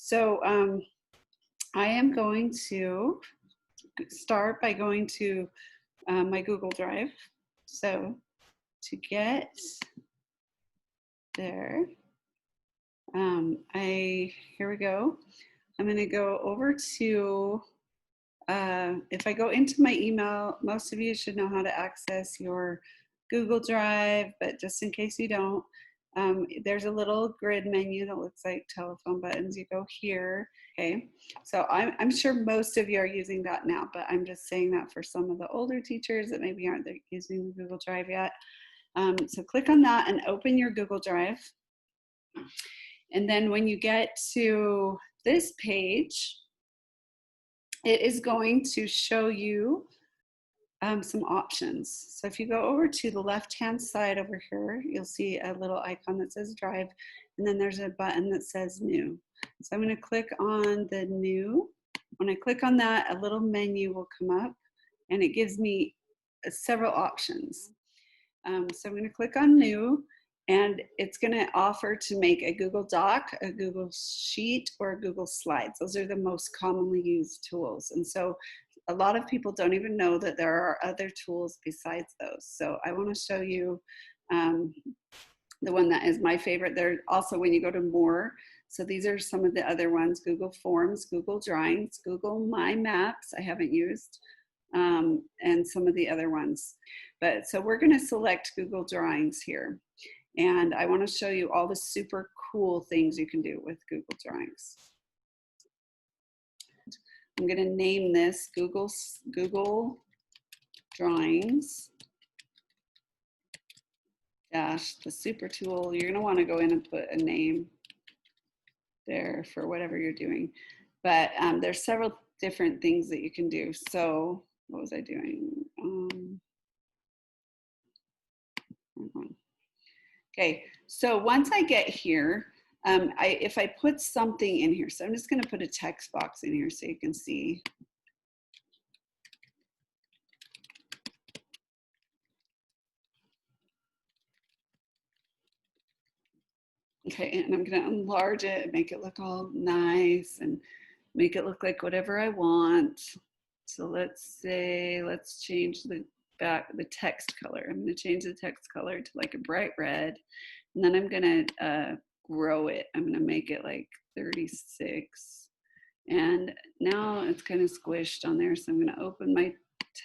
So I am going to start by going to my Google Drive. So to get there, here we go. I'm going to go over to, if I go into my email, most of you should know how to access your Google Drive, but just in case you don't, there's a little grid menu that looks like telephone buttons. You go here, okay? So I'm sure most of you are using that now, but I'm just saying that for some of the older teachers that maybe aren't using the Google Drive yet. So click on that and open your Google Drive. And then when you get to this page, it is going to show you some options. So if you go over to the left-hand side over here, you'll see a little icon that says Drive, and then there's a button that says New. So I'm going to click on the New. When I click on that, a little menu will come up, and it gives me several options. So I'm going to click on New, and it's going to offer to make a Google Doc, a Google Sheet, or a Google Slides. Those are the most commonly used tools. And so a lot of people don't even know that there are other tools besides those. So I want to show you the one that is my favorite. There also, when you go to More, so these are some of the other ones: Google Forms, Google Drawings, Google My Maps, I haven't used, and some of the other ones. But so we're going to select Google Drawings here. And I want to show you all the super cool things you can do with Google Drawings. I'm going to name this Google Drawings dash the super tool. You're going to want to go in and put a name there for whatever you're doing. But there's several different things that you can do. So what was I doing? Okay, so once I get here, if I put something in here, so I'm just going to put a text box in here so you can see. Okay, and I'm going to enlarge it and make it look all nice and make it look like whatever I want. So let's say, let's change the text color. I'm going to change the text color to like a bright red, and then I'm going to grow it. I'm going to make it like 36, and now it's kind of squished on there. So I'm going to open my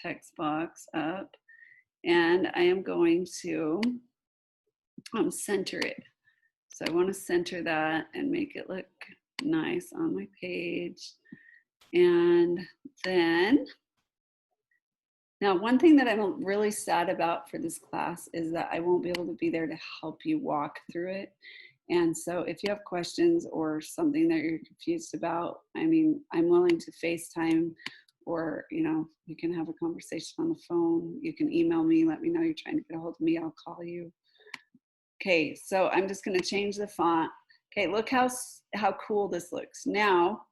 text box up, and I am going to center it. So I want to center that and make it look nice on my page. And then, now one thing that I'm really sad about for this class is that I won't be able to be there to help you walk through it. And so if you have questions or something that you're confused about, I mean, I'm willing to FaceTime, or, you know, you can have a conversation on the phone. You can email me, let me know you're trying to get a hold of me, I'll call you. Okay, so I'm just going to change the font. Okay, look how cool this looks. Now,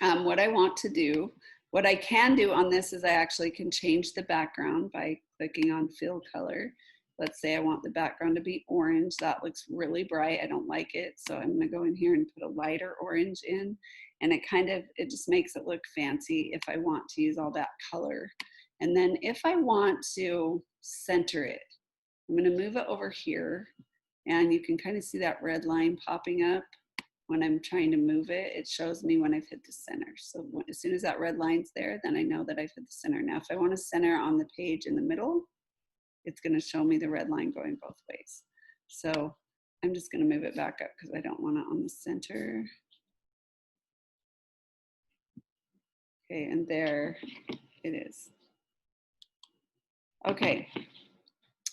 what I want to do, what I can do on this is I actually can change the background by clicking on fill color. Let's say I want the background to be orange. That looks really bright. I don't like it. So I'm going to go in here and put a lighter orange in. And it just makes it look fancy if I want to use all that color. And then if I want to center it, I'm going to move it over here. And you can kind of see that red line popping up. When I'm trying to move it, it shows me when I've hit the center. So as soon as that red line's there, then I know that I've hit the center. Now, if I want to center on the page in the middle, it's going to show me the red line going both ways. So I'm just going to move it back up because I don't want it on the center. Okay, and there it is. Okay,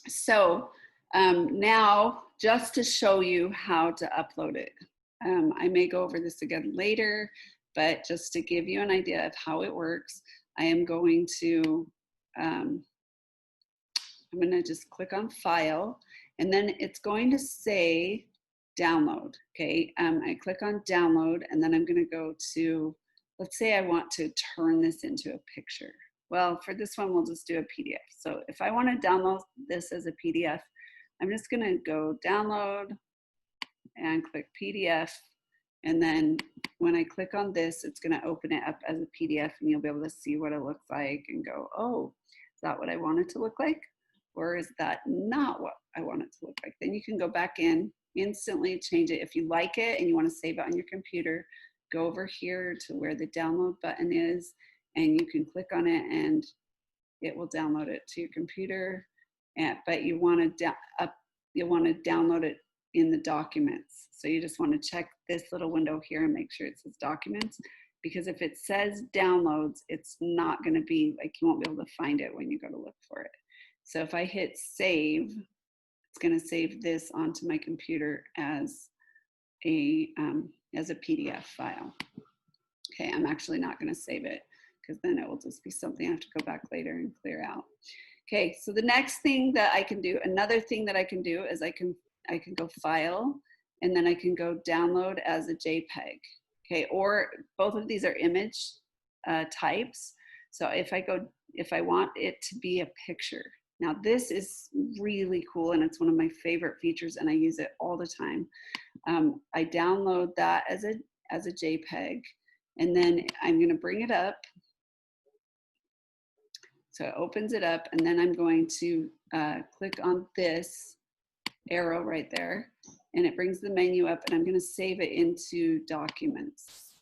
so now just to show you how to upload it. I may go over this again later, but just to give you an idea of how it works, I am going to, I'm going to just click on File, and then it's going to say Download. Okay, I click on Download, and then I'm going to go to, let's say I want to turn this into a picture. Well, for this one, we'll just do a PDF. So if I want to download this as a PDF, I'm just going to go Download and click PDF, And then when I click on this, it's going to open it up as a PDF and you'll be able to see what it looks like and go, oh, is that what I want it to look like? Or is that not what I want it to look like? Then you can go back in, instantly change it. If you like it and you want to save it on your computer, go over here to where the download button is and you can click on it and it will download it to your computer. But you want to download it in the documents. So you just want to check this little window here and make sure it says documents, because if it says downloads, it's not going to be like, you won't be able to find it when you go to look for it. So if I hit save, it's going to save this onto my computer as a PDF file. Okay, I'm actually not going to save it because then it will just be something I have to go back later and clear out. Okay, so the next thing that I can do, another thing that I can do is I can go file and then I can go download as a JPEG. Okay, or both of these are image types. So if I want it to be a picture. Now this is really cool and it's one of my favorite features and I use it all the time. I download that as a JPEG and then I'm going to bring it up. So it opens it up and then I'm going to click on this arrow right there and it brings the menu up and I'm going to save it into documents.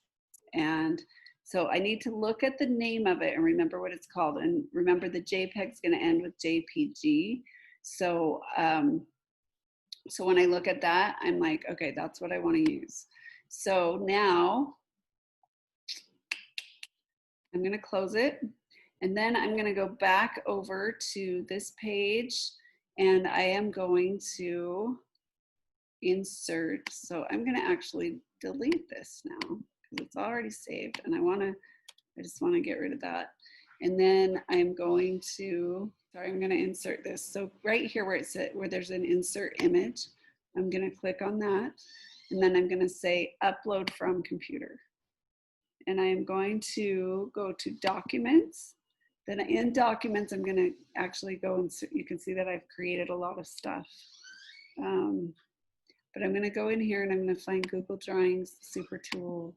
And so I need to look at the name of it and remember what it's called. And remember the JPEG is going to end with JPG. So, so when I look at that, I'm like, okay, that's what I want to use. So now I'm going to close it. And then I'm going to go back over to this page and I am going to insert. So I'm going to actually delete this now because it's already saved and I just want to get rid of that. And then I'm going to insert this. So right here where there's an insert image, I'm going to click on that. And then I'm going to say upload from computer. And I am going to go to documents. Then in documents, I'm going to actually go and you can see that I've created a lot of stuff. But I'm going to go in here and I'm going to find Google Drawings Super Tool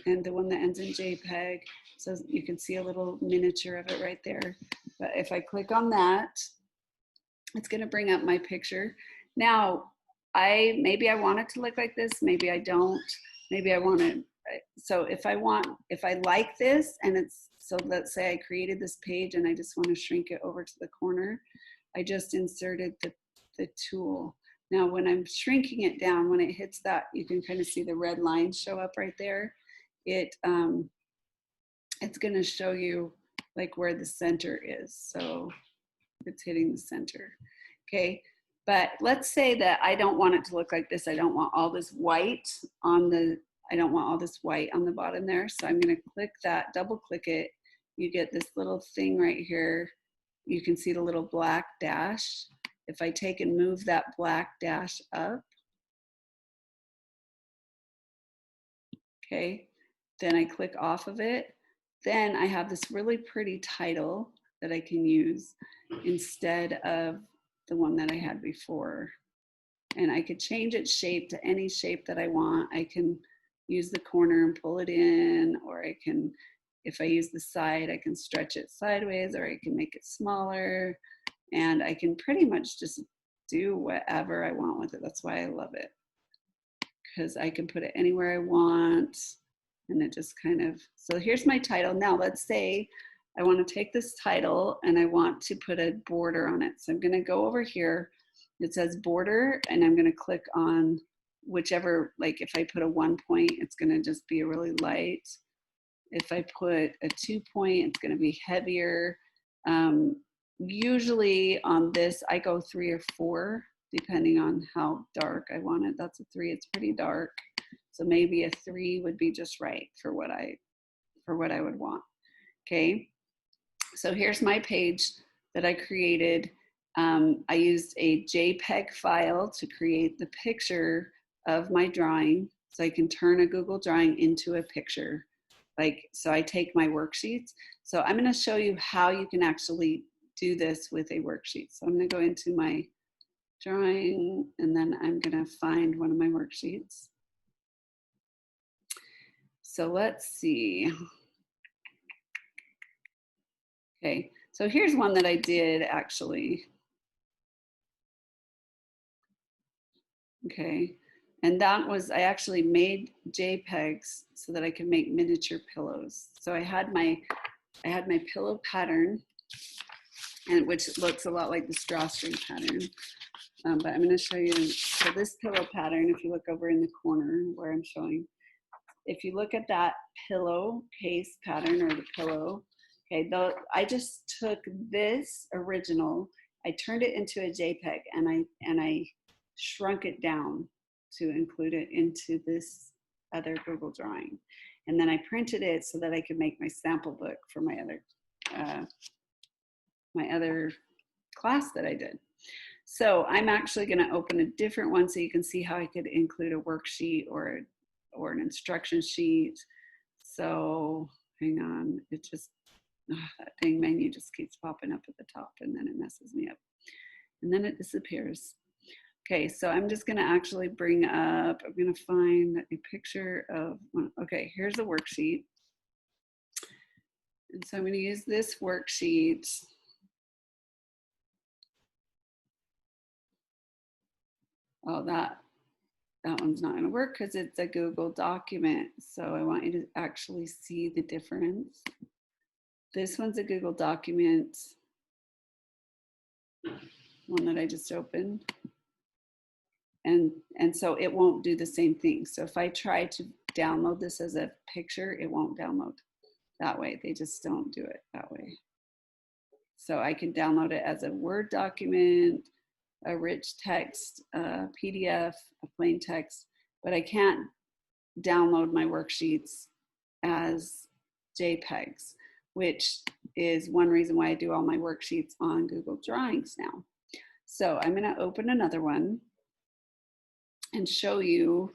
and the one that ends in JPEG. So you can see a little miniature of it right there. But if I click on that, it's going to bring up my picture. Now, maybe I want it to look like this. Maybe I don't. Maybe I want it. So if I like this and so let's say I created this page and I just want to shrink it over to the corner, I just inserted the tool. Now when I'm shrinking it down, when it hits that, you can kind of see the red lines show up right there. It's going to show you like where the center is. So it's hitting the center. Okay. But let's say that I don't want it to look like this. I don't want all this white on the bottom there. So I'm going to click that, double click it. You get this little thing right here. You can see the little black dash. If I take and move that black dash up, okay, then I click off of it. Then I have this really pretty title that I can use instead of the one that I had before. And I could change its shape to any shape that I want. I can use the corner and pull it in, or I can, if I use the side, I can stretch it sideways, or I can make it smaller. And I can pretty much just do whatever I want with it. That's why I love it, because I can put it anywhere I want. And it just kind of, so here's my title. Now let's say I want to take this title and I want to put a border on it. So I'm going to go over here. It says border and I'm going to click on whichever, like if I put a 1 point, it's going to just be a really light. If I put a 2 point, it's going to be heavier. Usually on this, I go 3 or 4, depending on how dark I want it. That's a 3, it's pretty dark. So maybe a 3 would be just right for what I would want. Okay, so here's my page that I created. I used a JPEG file to create the picture of my drawing, so I can turn a Google drawing into a picture. So I take my worksheets. So I'm going to show you how you can actually do this with a worksheet. So I'm going to go into my drawing and then I'm going to find one of my worksheets. So let's see. Okay, so here's one that I did actually. Okay, and that was, I actually made JPEGs so that I could make miniature pillows. So I had my pillow pattern, and which looks a lot like the drawstring pattern. But I'm going to show you. So this pillow pattern, if you look over in the corner where I'm showing, if you look at that pillow case pattern or the pillow, okay, I just took this original, I turned it into a JPEG, and I shrunk it down to include it into this other Google drawing. And then I printed it so that I could make my sample book for my other class that I did. So I'm actually going to open a different one so you can see how I could include a worksheet or an instruction sheet. So hang on, it just, that dang menu just keeps popping up at the top, and then it messes me up. And then it disappears. Okay, so I'm just gonna actually bring up, I'm gonna find a picture of, okay, here's a worksheet. And so I'm gonna use this worksheet. Oh, that one's not gonna work because it's a Google document. So I want you to actually see the difference. This one's a Google document, one that I just opened. And so it won't do the same thing. So if I try to download this as a picture, it won't download that way. They just don't do it that way. So I can download it as a Word document, a rich text, a PDF, a plain text, but I can't download my worksheets as JPEGs, which is one reason why I do all my worksheets on Google Drawings now. So I'm going to open another one and show you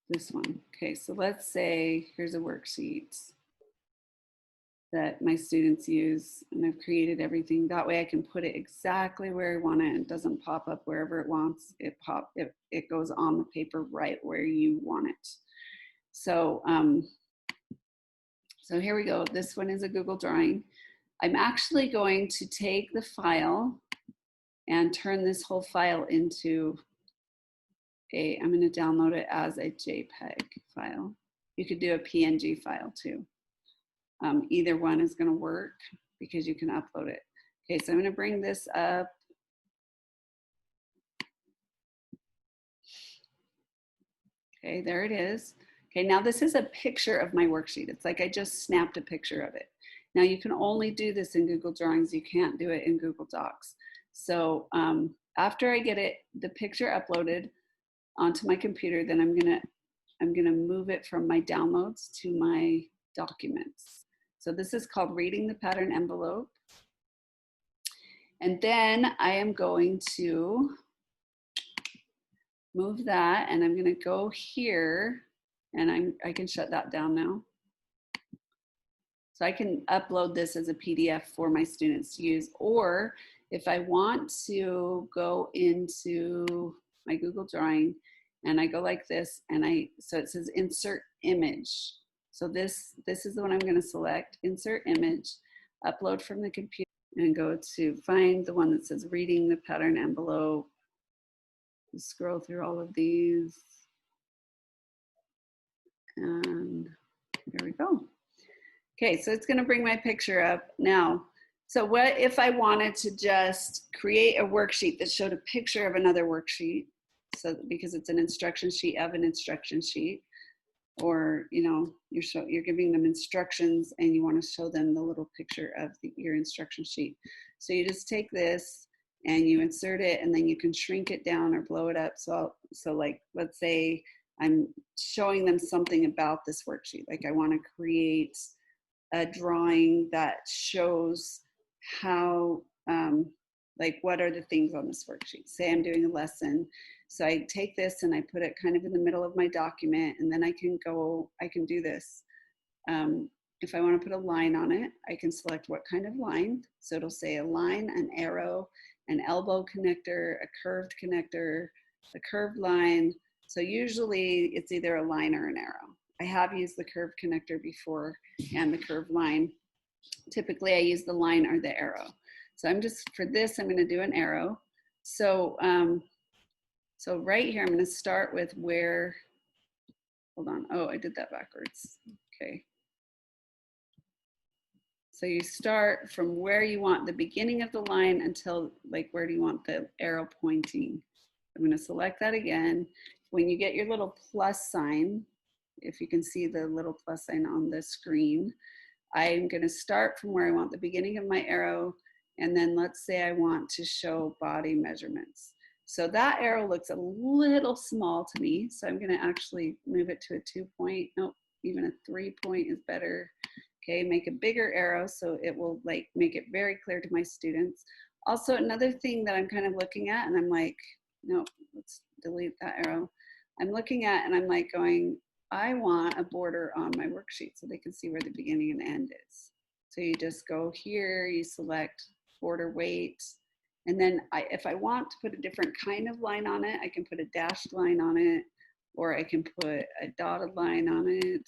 this one. Okay, so let's say here's a worksheet that my students use, and I've created everything. That way I can put it exactly where I want it. It doesn't pop up wherever it wants. It goes on the paper right where you want it. So, so here we go. This one is a Google drawing. I'm actually going to take the file and turn this whole file into I'm going to download it as a JPEG file. You could do a PNG file too. Either one is going to work because you can upload it. Okay, so I'm going to bring this up. Okay, there it is. Okay, now this is a picture of my worksheet. It's like I just snapped a picture of it. Now you can only do this in Google Drawings. You can't do it in Google Docs. So after I get the picture uploaded onto my computer, then I'm gonna move it from my downloads to my documents. So this is called reading the pattern envelope. And then I am going to move that, and I'm gonna go here, and I can shut that down now. So I can upload this as a PDF for my students to use, or if I want to go into my Google Drawing and I go like this, and so it says insert image. So this is the one I'm going to select, insert image, upload from the computer, and go to find the one that says reading the pattern envelope. Scroll through all of these, and there we go. Okay, so it's going to bring my picture up now. So what if I wanted to just create a worksheet that showed a picture of another worksheet? So because it's an instruction sheet of an instruction sheet, or you're giving them instructions and you want to show them the little picture of your instruction sheet. So you just take this and you insert it, and then you can shrink it down or blow it up. So like, let's say I'm showing them something about this worksheet. Like I want to create a drawing that shows how, like what are the things on this worksheet. Say I'm doing a lesson. So I take this and I put it kind of in the middle of my document, and then I can do this. If I want to put a line on it, I can select what kind of line. So it'll say a line, an arrow, an elbow connector, a curved connector, a curved line. So usually it's either a line or an arrow. I have used the curved connector before and the curved line. Typically I use the line or the arrow. So I'm just, for this, I'm gonna do an arrow. So, so right here, I'm gonna start with where, hold on, oh, I did that backwards, okay. So you start from where you want the beginning of the line until like where do you want the arrow pointing. I'm gonna select that again. When you get your little plus sign, if you can see the little plus sign on the screen, I'm gonna start from where I want the beginning of my arrow, and then let's say I want to show body measurements. So that arrow looks a little small to me, so I'm gonna actually move it to a 2-point, nope, even a 3-point is better. Okay, make a bigger arrow so it will like make it very clear to my students. Also, another thing that I'm kind of looking at, and I'm like, no, let's delete that arrow. I'm looking at and I'm like going, I want a border on my worksheet so they can see where the beginning and end is. So you just go here, you select border weight, and then if I want to put a different kind of line on it, I can put a dashed line on it, or I can put a dotted line on it,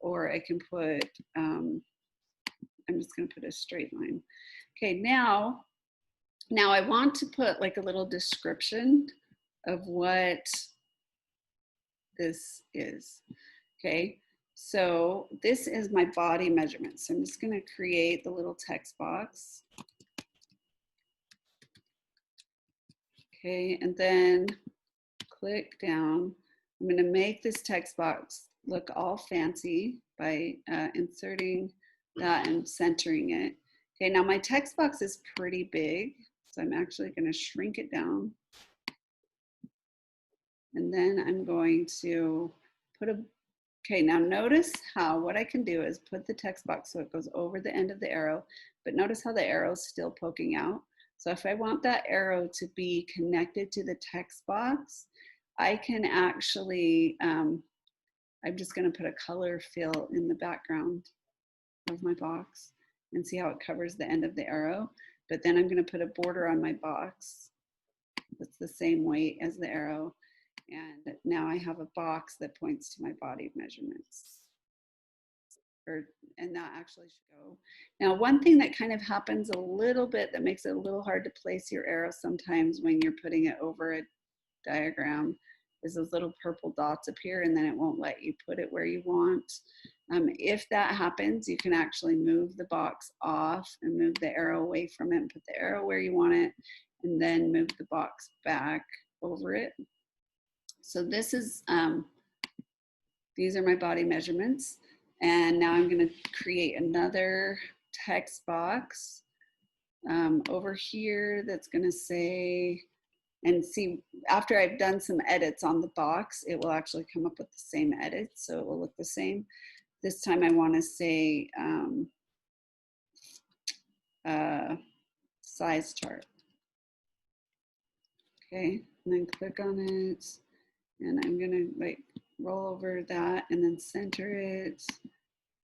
or I can put, I'm just gonna put a straight line. Okay, now I want to put like a little description of what this is, okay? So this is my body measurement. So I'm just gonna create the little text box. Okay, and then click down. I'm gonna make this text box look all fancy by inserting that and centering it. Okay, now my text box is pretty big, so I'm actually gonna shrink it down. And then I'm going to put a, okay, now notice how what I can do is put the text box so it goes over the end of the arrow, but notice how the arrow is still poking out. So if I want that arrow to be connected to the text box, I can actually, I'm just gonna put a color fill in the background of my box and see how it covers the end of the arrow. But then I'm gonna put a border on my box that's the same weight as the arrow. And now I have a box that points to my body measurements. And that actually should go. Now, one thing that kind of happens a little bit that makes it a little hard to place your arrow sometimes when you're putting it over a diagram is those little purple dots appear and then it won't let you put it where you want. If that happens, you can actually move the box off and move the arrow away from it and put the arrow where you want it and then move the box back over it. So this is, these are my body measurements. And now I'm gonna create another text box over here that's gonna say, and see, after I've done some edits on the box, it will actually come up with the same edits, so it will look the same. This time I wanna say size chart. Okay, and then click on it, and I'm gonna like roll over that and then center it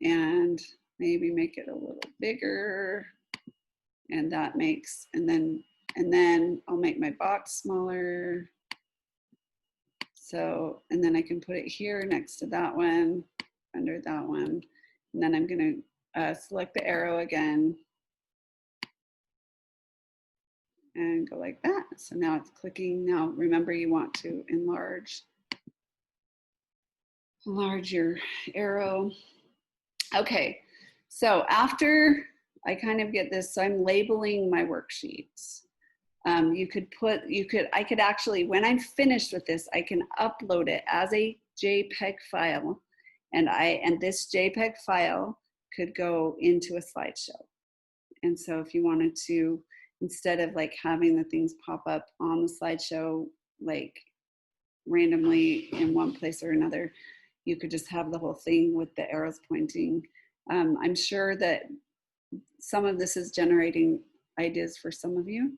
and maybe make it a little bigger, and that makes, and then I'll make my box smaller. So, and then I can put it here next to that one, under that one, and then I'm gonna select the arrow again and go like that. So now it's clicking. Now remember, you want to enlarge your arrow. Okay, so after I kind of get this, so I'm labeling my worksheets. I could actually, when I'm finished with this, I can upload it as a JPEG file, and this JPEG file could go into a slideshow. And so if you wanted to, instead of like having the things pop up on the slideshow, like randomly in one place or another, you could just have the whole thing with the arrows pointing. I'm sure that some of this is generating ideas for some of you.